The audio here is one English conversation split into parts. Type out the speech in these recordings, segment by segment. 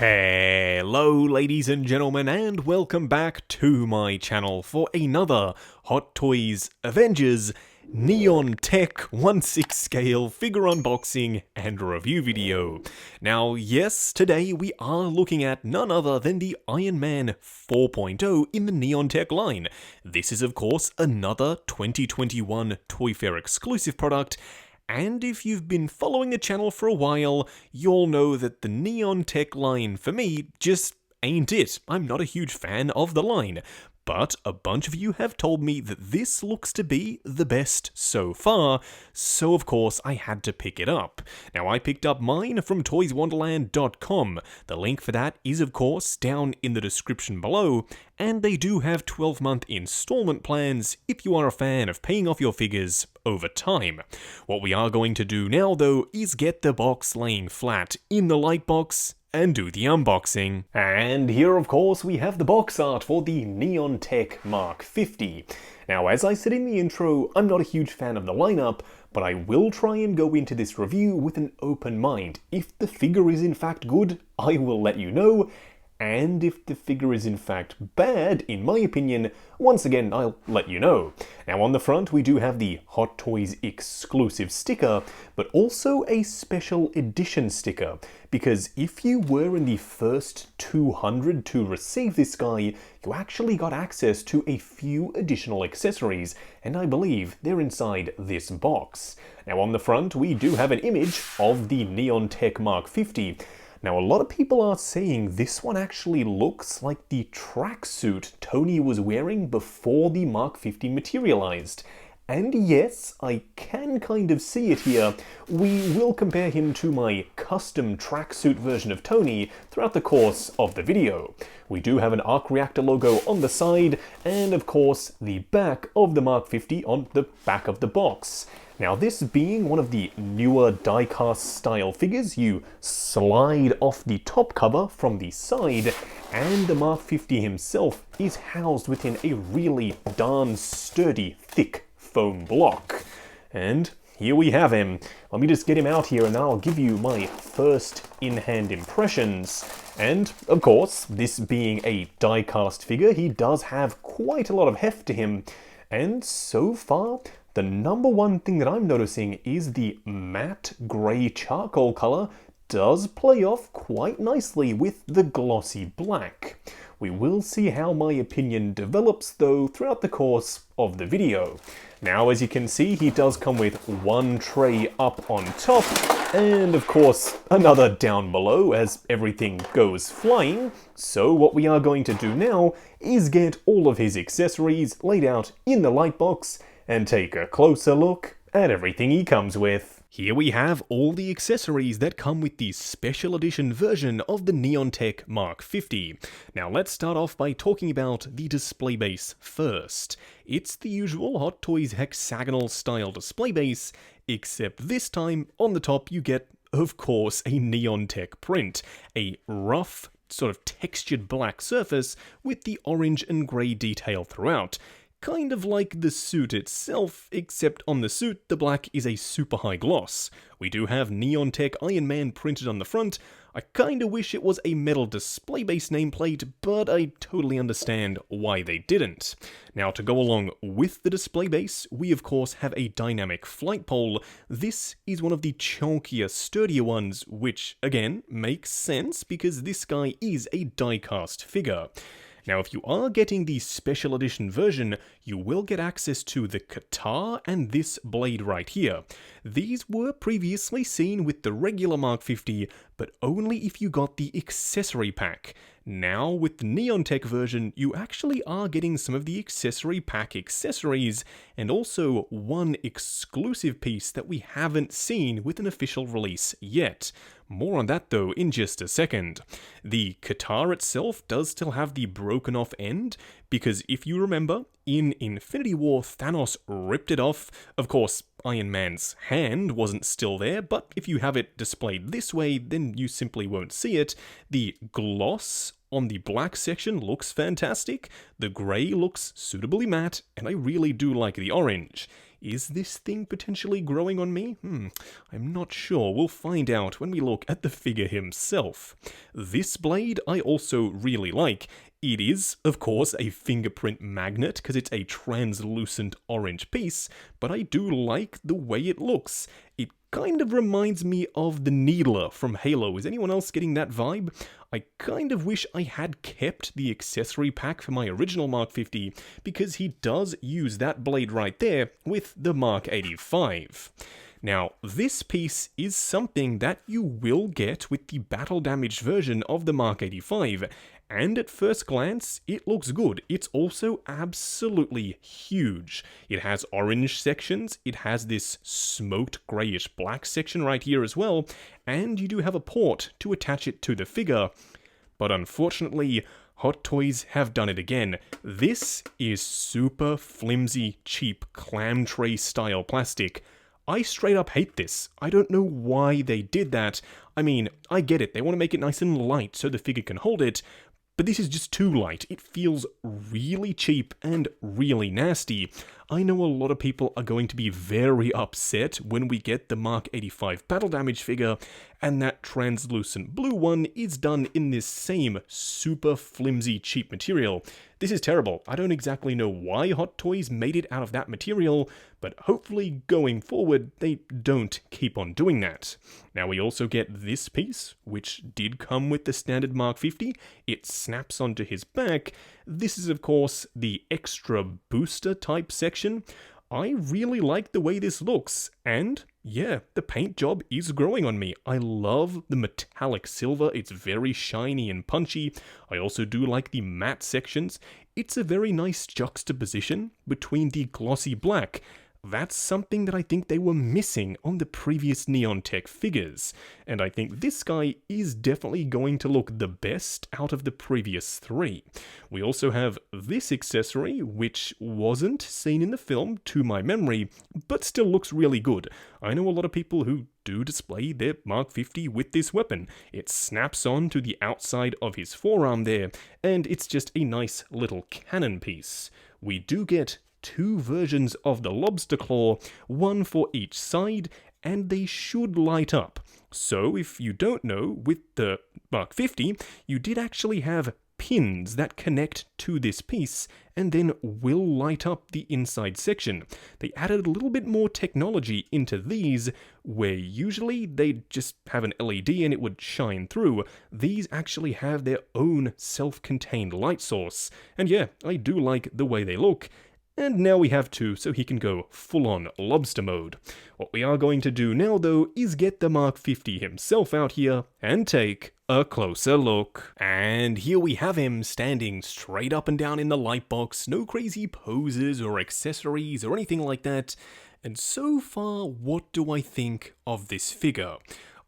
Hello ladies and gentlemen, and welcome back to my channel for another Hot Toys Avengers Neon Tech 1/6 scale figure unboxing and review video. Now yes, today we are looking at none other than the Iron Man 4.0 in the Neon Tech line. This is of course another 2021 Toy Fair exclusive product. And if you've been following the channel for a while, you'll know that the Neon Tech line for me just ain't it. I'm not a huge fan of the line. But a bunch of you have told me that this looks to be the best so far, so of course I had to pick it up. Now I picked up mine from toyswonderland.com. The link for that is of course down in the description below, and they do have 12-month installment plans if you are a fan of paying off your figures over time. What we are going to do now though is get the box laying flat in the light box and do the unboxing. And here of course we have the box art for the Neon Tech Mark 50. Now as I said in the intro, I'm not a huge fan of the lineup, but I will try and go into this review with an open mind. If the figure is in fact good, I will let you know. And if the figure is in fact bad, in my opinion, once again I'll let you know. Now on the front we do have the Hot Toys exclusive sticker, but also a special edition sticker, because if you were in the first 200 to receive this guy, you actually got access to a few additional accessories, and I believe they're inside this box. Now on the front we do have an image of the Neon Tech Mark 50. Now, a lot of people are saying this one actually looks like the tracksuit Tony was wearing before the Mark 50 materialized. And yes, I can kind of see it here. We will compare him to my custom tracksuit version of Tony throughout the course of the video. We do have an arc reactor logo on the side, and of course the back of the Mark 50 on the back of the box. Now this being one of the newer die-cast style figures, you slide off the top cover from the side, and the Mark 50 himself is housed within a really darn sturdy, thick foam block. And here we have him. Let me just get him out here and I'll give you my first in-hand impressions. And of course, this being a die-cast figure, he does have quite a lot of heft to him. And so far, the number one thing that I'm noticing is the matte grey charcoal colour does play off quite nicely with the glossy black. We will see how my opinion develops though throughout the course of the video. Now as you can see, he does come with one tray up on top, and of course another down below as everything goes flying. So what we are going to do now is get all of his accessories laid out in the light box and take a closer look at everything he comes with. Here we have all the accessories that come with the special edition version of the Neon Tech Mark 50. Now let's start off by talking about the display base first. It's the usual Hot Toys hexagonal style display base, except this time on the top you get, of course, a Neon Tech print, a rough, sort of textured black surface with the orange and grey detail throughout. Kind of like the suit itself, except on the suit, the black is a super high gloss. We do have Neon Tech Iron Man printed on the front. I kinda wish it was a metal display base nameplate, but I totally understand why they didn't. Now to go along with the display base, we of course have a dynamic flight pole. This is one of the chunkier, sturdier ones, which again makes sense because this guy is a die-cast figure. Now if you are getting the special edition version, you will get access to the guitar and this blade right here. These were previously seen with the regular Mark 50, but only if you got the accessory pack. Now with the Neon Tech version, you actually are getting some of the accessory pack accessories, and also one exclusive piece that we haven't seen with an official release yet. More on that though in just a second. The guitar itself does still have the broken off end, because if you remember, in Infinity War, Thanos ripped it off. Of course, Iron Man's hand wasn't still there, but if you have it displayed this way, then you simply won't see it. The gloss on the black section looks fantastic, the grey looks suitably matte, and I really do like the orange. Is this thing potentially growing on me? I'm not sure. We'll find out when we look at the figure himself. This blade I also really like. It is, of course, a fingerprint magnet because it's a translucent orange piece, but I do like the way it looks. It kind of reminds me of the Needler from Halo. Is anyone else getting that vibe? I kind of wish I had kept the accessory pack for my original Mark 50 because he does use that blade right there with the Mark 85. Now, this piece is something that you will get with the battle damaged version of the Mark 85, and at first glance, it looks good. It's also absolutely huge. It has orange sections, it has this smoked greyish black section right here as well, and you do have a port to attach it to the figure. But unfortunately, Hot Toys have done it again. This is super flimsy, cheap clam tray style plastic. I straight up hate this. I don't know why they did that. I mean, I get it, they want to make it nice and light so the figure can hold it, but this is just too light. It feels really cheap and really nasty. I know a lot of people are going to be very upset when we get the Mark 85 battle damage figure, and that translucent blue one is done in this same super flimsy cheap material. This is terrible. I don't exactly know why Hot Toys made it out of that material, but hopefully going forward they don't keep on doing that. Now we also get this piece, which did come with the standard Mark 50. It snaps onto his back. This is of course the extra booster type section. I really like the way this looks, and yeah, the paint job is growing on me. I love the metallic silver, it's very shiny and punchy. I also do like the matte sections. It's a very nice juxtaposition between the glossy black. That's something that I think they were missing on the previous Neon Tech figures, and I think this guy is definitely going to look the best out of the previous three. We also have this accessory, which wasn't seen in the film to my memory, but still looks really good. I know a lot of people who do display their Mark 50 with this weapon. It snaps on to the outside of his forearm there, and it's just a nice little cannon piece. We do get two versions of the lobster claw, one for each side, and they should light up. So if you don't know, with the Mark 50, you did actually have pins that connect to this piece and then will light up the inside section. They added a little bit more technology into these, where usually they'd just have an LED and it would shine through. These actually have their own self-contained light source, and yeah, I do like the way they look. And now we have two, so he can go full-on lobster mode. What we are going to do now, though, is get the Mark 50 himself out here and take a closer look. And here we have him standing straight up and down in the light box, no crazy poses or accessories or anything like that. And so far, what do I think of this figure?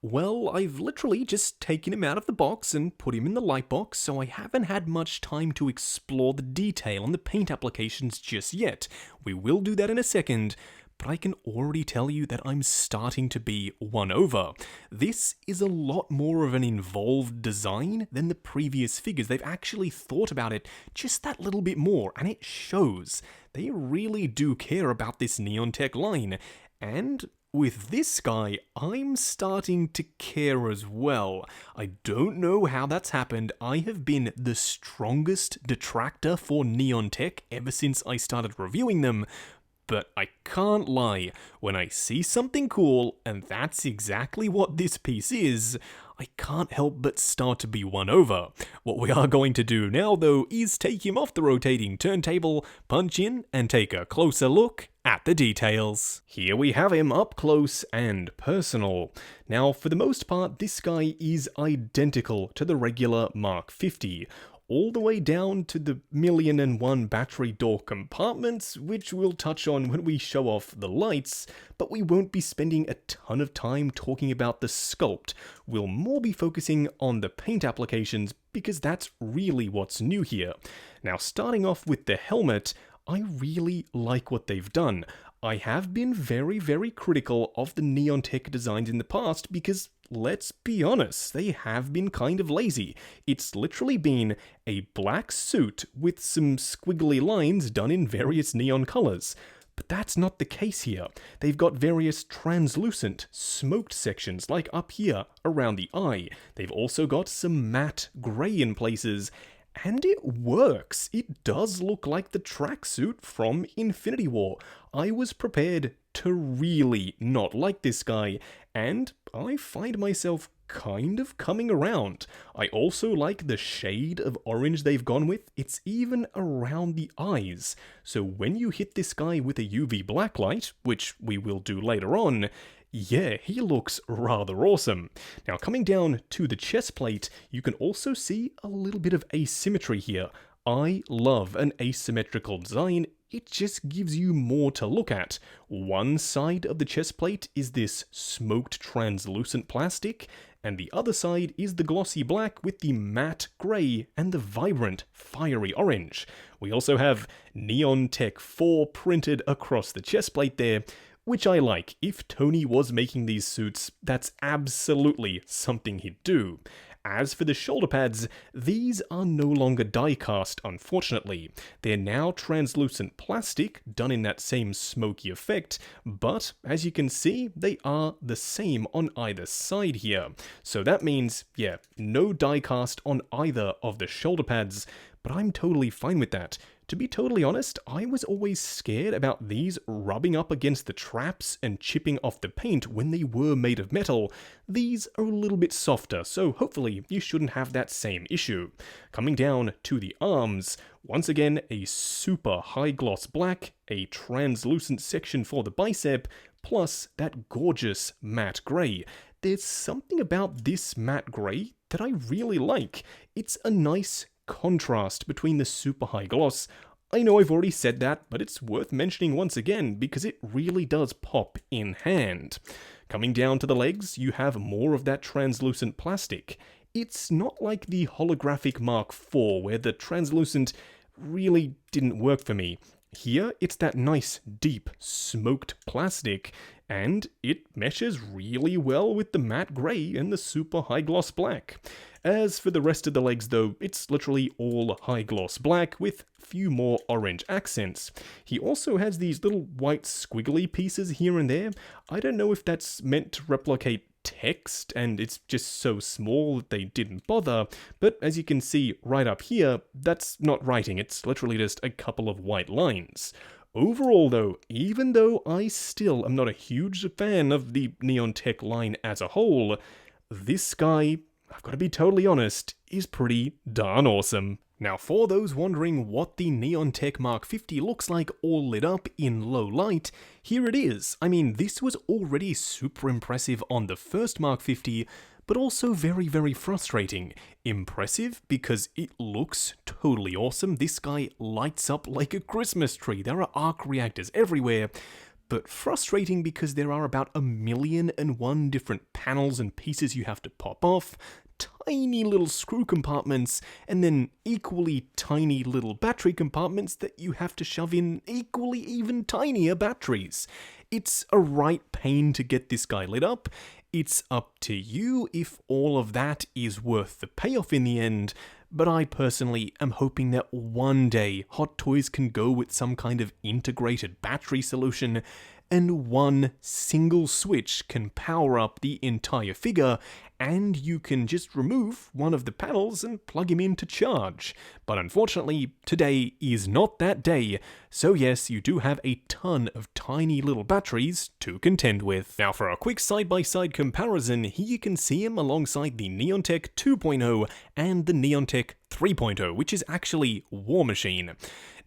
Well, I've literally just taken him out of the box and put him in the light box, so I haven't had much time to explore the detail and the paint applications just yet. We will do that in a second, but I can already tell you that I'm starting to be won over. This is a lot more of an involved design than the previous figures. They've actually thought about it just that little bit more, and it shows. They really do care about this Neon Tech line, and with this guy, I'm starting to care as well. I don't know how that's happened. I have been the strongest detractor for Neon Tech ever since I started reviewing them, but I can't lie. When I see something cool, and that's exactly what this piece is, I can't help but start to be won over. What we are going to do now, though, is take him off the rotating turntable, punch in, and take a closer look at the details. Here we have him up close and personal. Now, for the most part, this guy is identical to the regular Mark 50. All the way down to the 1,000,001 battery door compartments, which we'll touch on when we show off the lights, but we won't be spending a ton of time talking about the sculpt. We'll more be focusing on the paint applications, because that's really what's new here. Now, starting off with the helmet, I really like what they've done. I have been very, very critical of the Neon Tech designs in the past because, let's be honest, they have been kind of lazy. It's literally been a black suit with some squiggly lines done in various neon colors. But that's not the case here. They've got various translucent, smoked sections, like up here, around the eye. They've also got some matte grey in places, and it works. It does look like the tracksuit from Infinity War. I was prepared to really not like this guy, and I find myself kind of coming around. I also like the shade of orange they've gone with. It's even around the eyes. So when you hit this guy with a UV blacklight, which we will do later on, yeah, he looks rather awesome. Now, coming down to the chest plate, you can also see a little bit of asymmetry here. I love an asymmetrical design. It just gives you more to look at. One side of the chest plate is this smoked translucent plastic, and the other side is the glossy black with the matte grey and the vibrant fiery orange. We also have Neon Tech 4 printed across the chest plate there, which I like. If Tony was making these suits, that's absolutely something he'd do. As for the shoulder pads, these are no longer die-cast, unfortunately. They're now translucent plastic, done in that same smoky effect, but as you can see, they are the same on either side here. So that means, yeah, no die-cast on either of the shoulder pads, but I'm totally fine with that. To be totally honest, I was always scared about these rubbing up against the traps and chipping off the paint when they were made of metal. These are a little bit softer, so hopefully you shouldn't have that same issue. Coming down to the arms, once again a super high gloss black, a translucent section for the bicep, plus that gorgeous matte grey. There's something about this matte grey that I really like. It's a nice contrast between the super high gloss. I know I've already said that, but it's worth mentioning once again because it really does pop in hand. Coming down to the legs, you have more of that translucent plastic. It's not like the holographic Mark IV where the translucent really didn't work for me. Here, it's that nice, deep, smoked plastic, and it meshes really well with the matte grey and the super high gloss black. As for the rest of the legs though, it's literally all high gloss black with few more orange accents. He also has these little white squiggly pieces here and there. I don't know if that's meant to replicate text and it's just so small that they didn't bother, but as you can see right up here, that's not writing, it's literally just a couple of white lines. Overall though, even though I still am not a huge fan of the Neon Tech line as a whole, this guy, I've got to be totally honest, is pretty darn awesome. Now for those wondering what the Neon Tech Mark 50 looks like all lit up in low light, here it is. I mean, this was already super impressive on the first Mark 50, but also very, very frustrating. Impressive because it looks totally awesome. This guy lights up like a Christmas tree. There are arc reactors everywhere. But frustrating because there are about 1,000,001 different panels and pieces you have to pop off, tiny little screw compartments, and then equally tiny little battery compartments that you have to shove in equally even tinier batteries. It's a right pain to get this guy lit up. It's up to you if all of that is worth the payoff in the end, but I personally am hoping that one day Hot Toys can go with some kind of integrated battery solution and one single switch can power up the entire figure and you can just remove one of the panels and plug him in to charge. But unfortunately, today is not that day, so yes, you do have a ton of tiny little batteries to contend with. Now for a quick side-by-side comparison, here you can see him alongside the Neon Tech 2.0 and the Neon Tech 3.0, which is actually War Machine.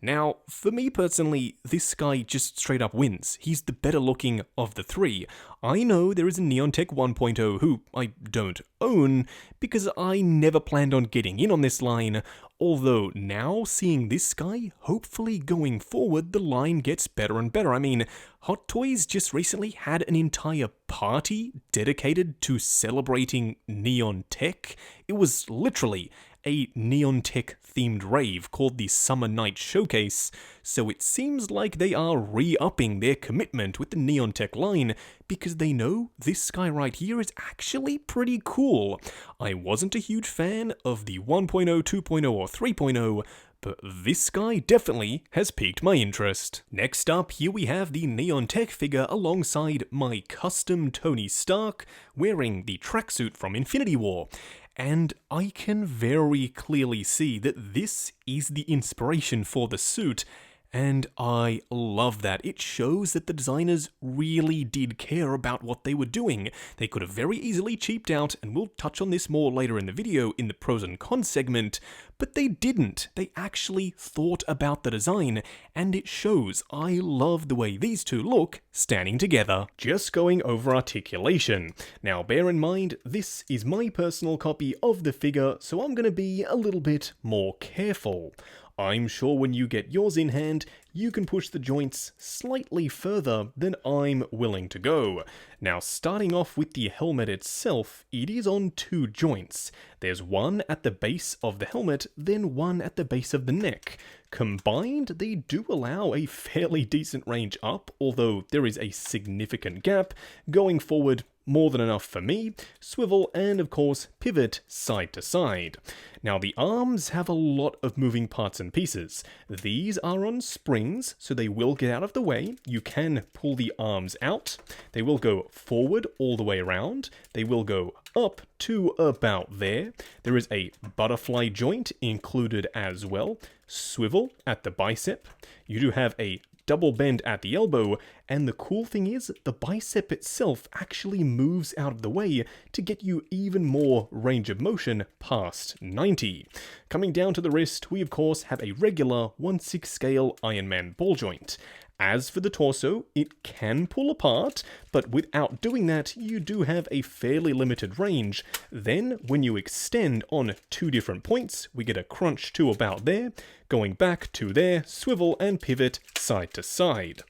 Now, for me personally, this guy just straight up wins. He's the better looking of the three. I know there is a Neon Tech 1.0 who I don't own because I never planned on getting in on this line, although now seeing this guy, hopefully going forward the line gets better and better. I mean, Hot Toys just recently had an entire party dedicated to celebrating Neon Tech. It was literally a Neon Tech themed rave called the Summer Night Showcase, so it seems like they are re-upping their commitment with the Neon Tech line because they know this guy right here is actually pretty cool. I wasn't a huge fan of the 1.0, 2.0 or 3.0, but this guy definitely has piqued my interest. Next up, here we have the Neon Tech figure alongside my custom Tony Stark wearing the tracksuit from Infinity War. And I can very clearly see that this is the inspiration for the suit, and I love that. It shows that the designers really did care about what they were doing. They could have very easily cheaped out, and we'll touch on this more later in the video in the pros and cons segment, but they didn't. They actually thought about the design, and it shows. I love the way these two look standing together. Just going over articulation. Now bear in mind, this is my personal copy of the figure, so I'm going to be a little bit more careful. I'm sure when you get yours in hand, you can push the joints slightly further than I'm willing to go. Now, starting off with the helmet itself, it is on 2 joints. There's one at the base of the helmet, then one at the base of the neck. Combined, they do allow a fairly decent range up, although there is a significant gap. Going forward, more than enough for me, swivel, and of course pivot side to side. Now the arms have a lot of moving parts and pieces. These are on springs, so they will get out of the way. You can pull the arms out. They will go forward all the way around. They will go up to about there. There is a butterfly joint included as well. Swivel at the bicep. You do have a double bend at the elbow, and the cool thing is the bicep itself actually moves out of the way to get you even more range of motion past 90. Coming down to the wrist, we of course have a regular 1/6 scale Iron Man ball joint. As for the torso, it can pull apart, but without doing that, you do have a fairly limited range. Then, when you extend on 2 different points, we get a crunch to about there, going back to there, swivel and pivot side to side.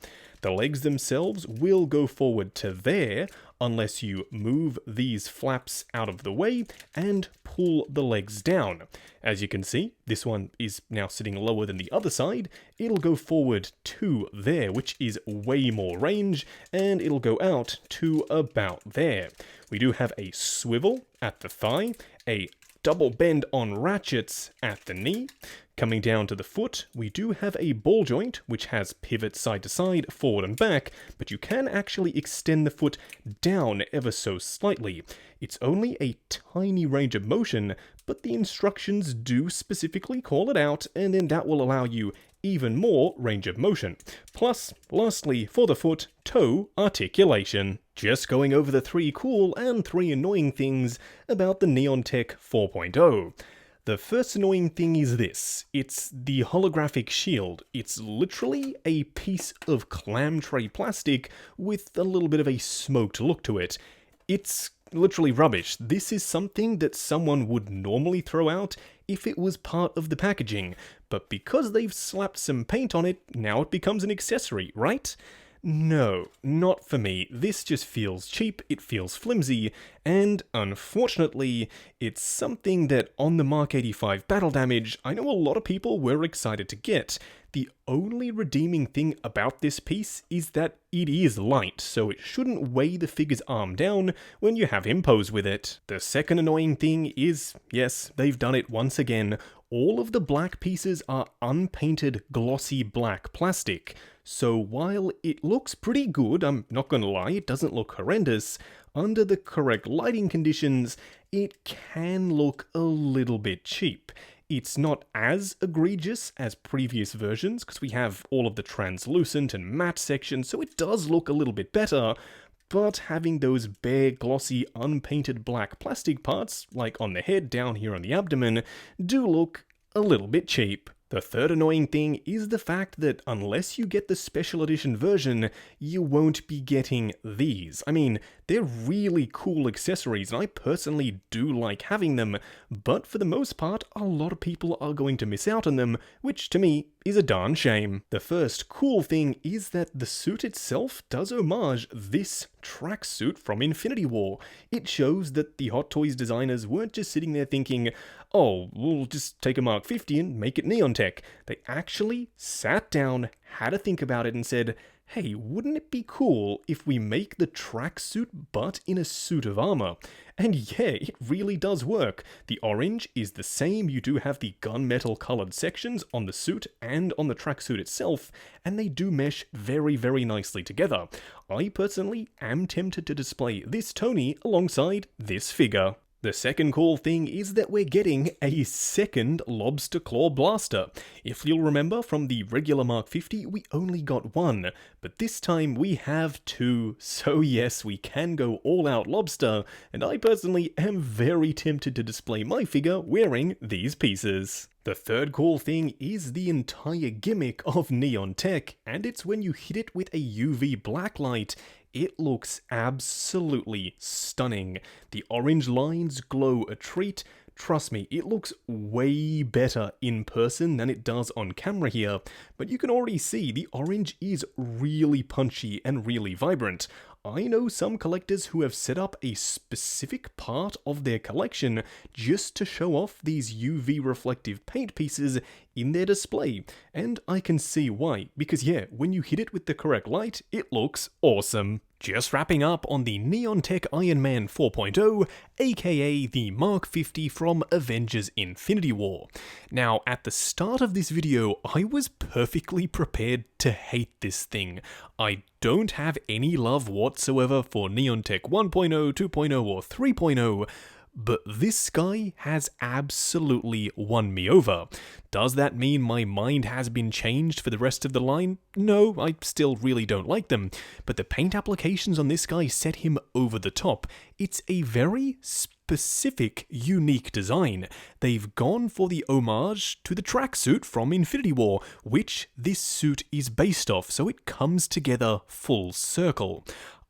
The legs themselves will go forward to there, unless you move these flaps out of the way and pull the legs down. As you can see, this one is now sitting lower than the other side. It'll go forward to there, which is way more range, and it'll go out to about there. We do have a swivel at the thigh, a double bend on ratchets at the knee. Coming down to the foot, we do have a ball joint, which has pivot side to side, forward and back, but you can actually extend the foot down ever so slightly. It's only a tiny range of motion, but the instructions do specifically call it out, and then that will allow you even more range of motion. Plus, lastly, for the foot, toe articulation. Just going over the 3 cool and 3 annoying things about the Neon Tech 4.0. The first annoying thing is this. It's the holographic shield. It's literally a piece of clam tray plastic with a little bit of a smoked look to it. It's literally rubbish. This is something that someone would normally throw out if it was part of the packaging, but because they've slapped some paint on it, now it becomes an accessory, right? No, not for me. This just feels cheap, it feels flimsy, and unfortunately, it's something that on the Mark 85 Battle Damage, I know a lot of people were excited to get. The only redeeming thing about this piece is that it is light, so it shouldn't weigh the figure's arm down when you have him pose with it. The second annoying thing is, yes, they've done it once again. All of the black pieces are unpainted glossy black plastic. So while it looks pretty good, I'm not gonna lie, it doesn't look horrendous, under the correct lighting conditions, it can look a little bit cheap. It's not as egregious as previous versions, because we have all of the translucent and matte sections, so it does look a little bit better, but having those bare, glossy, unpainted black plastic parts, like on the head down here on the abdomen, do look a little bit cheap. The third annoying thing is the fact that unless you get the special edition version, you won't be getting these. I mean, they're really cool accessories, and I personally do like having them, but for the most part, a lot of people are going to miss out on them, which to me is a darn shame. The first cool thing is that the suit itself does homage this tracksuit from Infinity War. It shows that the Hot Toys designers weren't just sitting there thinking, oh, we'll just take a Mark 50 and make it Neon Tech. They actually sat down, had to think about it, and said, Hey, wouldn't it be cool if we make the tracksuit but in a suit of armor? And yeah, it really does work. The orange is the same, you do have the gunmetal colored sections on the suit and on the tracksuit itself, and they do mesh very, very nicely together. I personally am tempted to display this Tony alongside this figure. The second cool thing is that we're getting a second lobster claw blaster. If you'll remember from the regular Mark 50, we only got one, but this time we have two. So yes, we can go all out lobster, and I personally am very tempted to display my figure wearing these pieces. The third cool thing is the entire gimmick of Neon Tech, and it's when you hit it with a UV blacklight. It looks absolutely stunning. The orange lines glow a treat. Trust me, it looks way better in person than it does on camera here, but you can already see the orange is really punchy and really vibrant. I know some collectors who have set up a specific part of their collection just to show off these UV reflective paint pieces in their display, and I can see why, because yeah, when you hit it with the correct light, it looks awesome. Just wrapping up on the Neon Tech Iron Man 4.0, aka the Mark 50 from Avengers Infinity War. Now, at the start of this video, I was perfectly prepared to hate this thing. I don't have any love whatsoever for Neon Tech 1.0, 2.0, or 3.0, but this guy has absolutely won me over. Does that mean my mind has been changed for the rest of the line? No, I still really don't like them, but the paint applications on this guy set him over the top. It's a very specific, unique design. They've gone for the homage to the tracksuit from Infinity War, which this suit is based off, so it comes together full circle.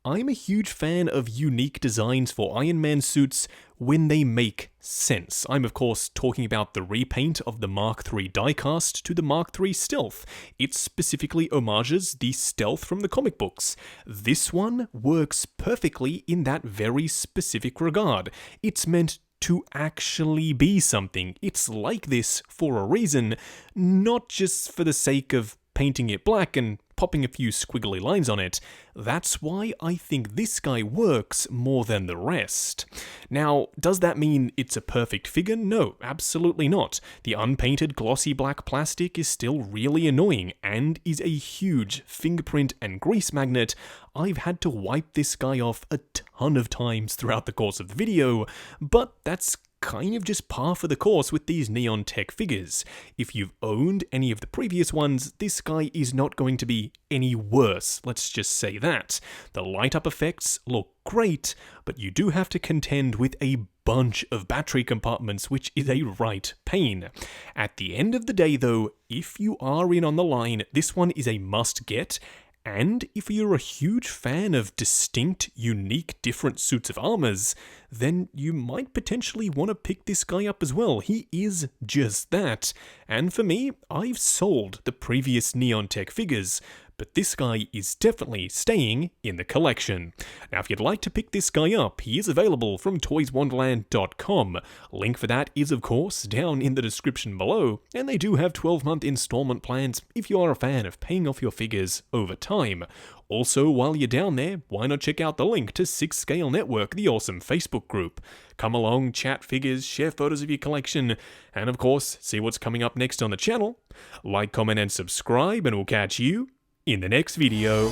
I'm a huge fan of unique designs for Iron Man suits when they make sense. I'm of course talking about the repaint of the Mark III diecast to the Mark III Stealth. It specifically homages the Stealth from the comic books. This one works perfectly in that very specific regard. It's meant to actually be something. It's like this for a reason, not just for the sake of painting it black and popping a few squiggly lines on it. That's why I think this guy works more than the rest. Now, does that mean it's a perfect figure? No, absolutely not. The unpainted glossy black plastic is still really annoying and is a huge fingerprint and grease magnet. I've had to wipe this guy off a ton of times throughout the course of the video, but that's kind of just par for the course with these Neon Tech figures. If you've owned any of the previous ones, this guy is not going to be any worse, let's just say that. The light up effects look great, but you do have to contend with a bunch of battery compartments, which is a right pain. At the end of the day though, if you are in on the line, this one is a must get. And if you're a huge fan of distinct, unique, different suits of armors, then you might potentially want to pick this guy up as well. He is just that. And for me, I've sold the previous Neon Tech figures, but this guy is definitely staying in the collection. Now, if you'd like to pick this guy up, he is available from toyswonderland.com. Link for that is, of course, down in the description below, and they do have 12-month installment plans if you are a fan of paying off your figures over time. Also, while you're down there, why not check out the link to 6 Scale Network, the awesome Facebook group. Come along, chat figures, share photos of your collection, and of course, see what's coming up next on the channel. Like, comment, and subscribe, and we'll catch you in the next video.